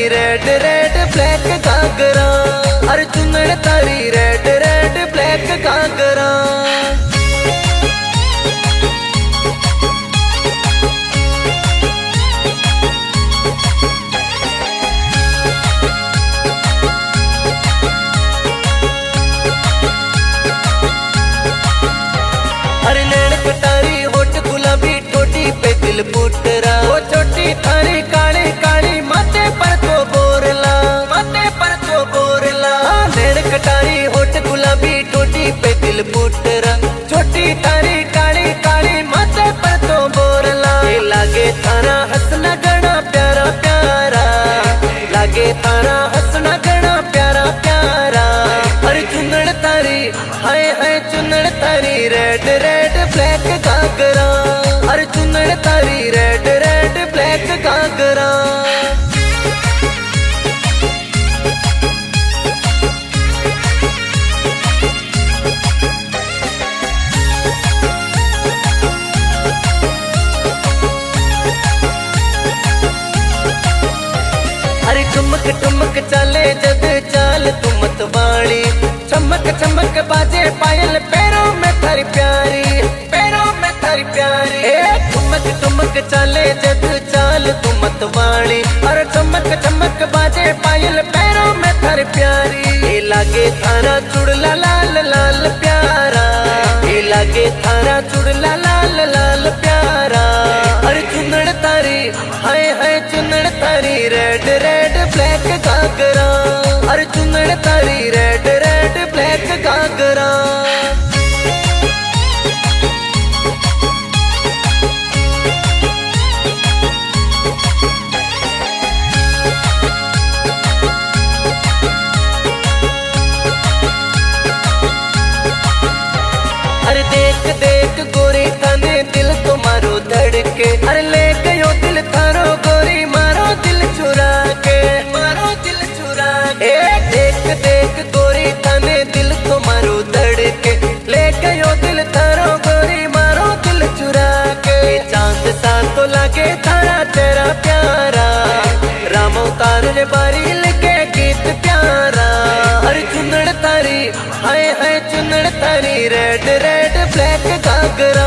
Red red black घाघरा, अरे चुनड़ तारी रेड रेड ब्लैक घाघरा। अरे नैन कटारी होठ गुलाबी ठोडी पे दिल पुटरा, वो छोटी थारी काली काली माथे पर तो बोरला, माथे पर तो बोरला। नैन कटारी होठ गुलाबी ठोडी पे दिल पुटरा, छोटी थारी काली काली माथे पर तो बोरला। ये लागे थारा हंसना घना प्यारा प्यारा, लागे थारा हंसना घना प्यारा प्यारा। अरे चुनड़ तारी हाय हाय चुनड़ तारी रेड रेड ब्लैक घाघरा, अरे चुनड़ तारी रेड रेड ब्लैक घाघरा। अरे ठुमक ठुमक चले जब चाल तू मत वाली, चमक चमक बाजे पायल पैरों में थारी प्यारी, पैरों में थारी प्यारी। ठुमक ठुमक चले जब चाल तू मत वाली, अरे चमक चमक बाजे पायल पैरों में थारी प्यारी। ये लागे थारा चुड़ला लाल लाल प्यारा, ये लागे थारा चुड़ला लाल लाल प्यारा। अरे चुनड़ तारी हाय हाय चुनड़ तारी रेड रेड ब्लैक घाघरा, अरे चुनड़ तारी रेड रेड ब्लैक घाघरा। अरे देख देख गोरी तने दिल तो मारो धड़के, अरे ले गयो दिल थारो गोरी मारो दिल चुरा के, मारो दिल चुरा के। देख देख गोरी तने दिल तो मारो धड़के, ले गयो दिल थारो गोरी मारो दिल चुरा के। चांद सा तो लागे थारा तेरा प्यारा, राम अवतार ने बारी लिखे गीत प्यारा। अरे चुनड़ तारी हाय हाय चुनड़ तारी रेड रेड ब्लैक घाघरा,